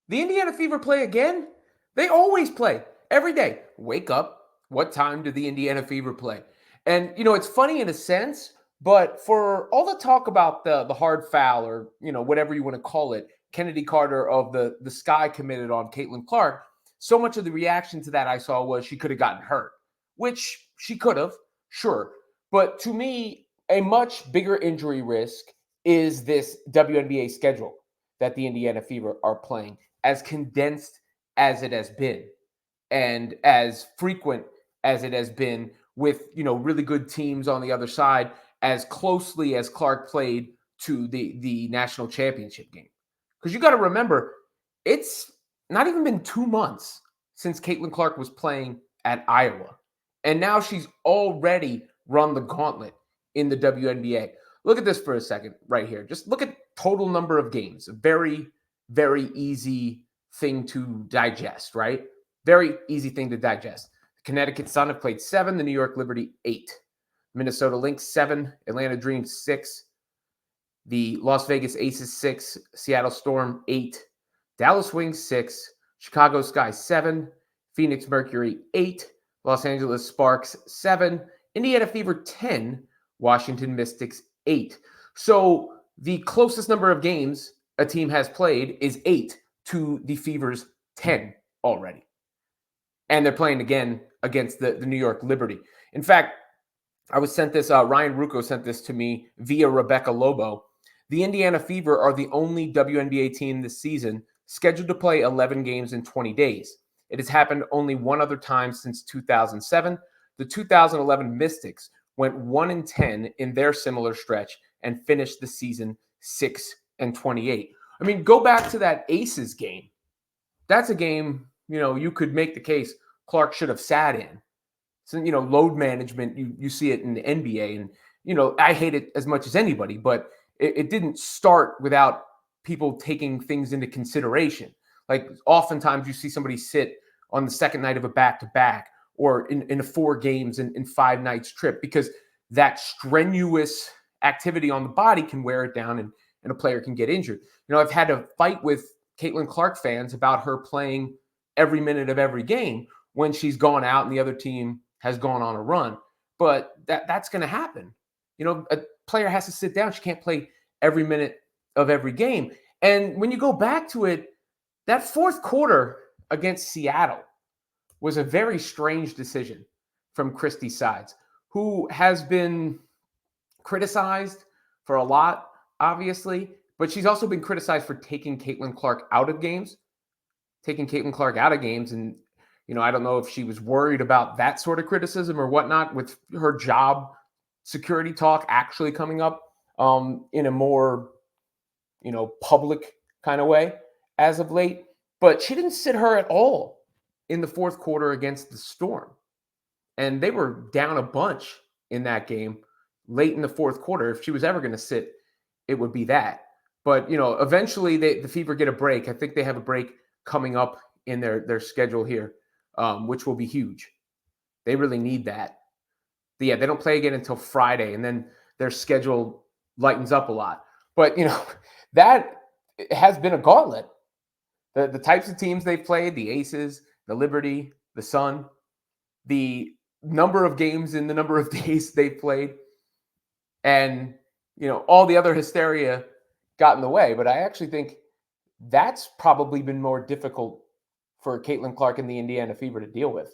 The Indiana Fever play again? They always play every day. Wake up. What time do the Indiana Fever play? And it's funny in a sense, but for all the talk about the hard foul or whatever you want to call it, Kennedy Carter of the Sky committed on Caitlin Clark, so much of the reaction to that I saw was she could have gotten hurt, which she could have, sure. But to me, a much bigger injury risk is this WNBA schedule that the Indiana Fever are playing, as condensed as it has been and as frequent as it has been with really good teams on the other side, as closely as Clark played to the national championship game. Because you got to remember, it's not even been 2 months since Caitlin Clark was playing at Iowa, and now she's already run the gauntlet in the WNBA. Look at this for a second right here. Just look at total number of games. A very, very easy thing to digest, right? Very easy thing to digest. The Connecticut Sun have played 7, the New York Liberty 8, Minnesota Lynx 7, Atlanta Dreams 6, the Las Vegas Aces 6, Seattle Storm 8, Dallas Wings 6, Chicago Sky 7, Phoenix Mercury 8, Los Angeles Sparks 7, Indiana Fever 10, Washington Mystics 8. So the closest number of games a team has played is 8 to the Fever's 10 already. And they're playing again against the New York Liberty. In fact, I was sent this, Ryan Rucco sent this to me via Rebecca Lobo. The Indiana Fever are the only WNBA team this season scheduled to play 11 games in 20 days. It has happened only one other time since 2007. The 2011 Mystics went 1-10 in their similar stretch and finished the season 6-28. I mean, go back to that Aces game. That's a game, you could make the case Clark should have sat in. So, load management, you see it in the NBA. And, I hate it as much as anybody, but it didn't start without people taking things into consideration. Like oftentimes you see somebody sit on the second night of a back-to-back or in 4 games in 5 nights trip, because that strenuous activity on the body can wear it down and a player can get injured. I've had a fight with Caitlin Clark fans about her playing every minute of every game when she's gone out and the other team has gone on a run. But that's going to happen. A player has to sit down. She can't play every minute of every game. And when you go back to it, that fourth quarter against Seattle was a very strange decision from Christy Sides, who has been criticized for a lot, obviously, but she's also been criticized for taking Caitlin Clark out of games. And, I don't know if she was worried about that sort of criticism or whatnot, with her job security talk actually coming up in a more, public kind of way as of late. But she didn't sit her at all in the fourth quarter against the Storm. And they were down a bunch in that game late in the fourth quarter. If she was ever going to sit, it would be that. But, eventually the Fever get a break. I think they have a break coming up in their schedule here, which will be huge. They really need that. But yeah, they don't play again until Friday, and then their schedule lightens up a lot. But, that has been a gauntlet. The types of teams they've played, the Aces, the Liberty, the Sun, the number of games in the number of days they've played, and, all the other hysteria got in the way. But I actually think that's probably been more difficult for Caitlin Clark and the Indiana Fever to deal with.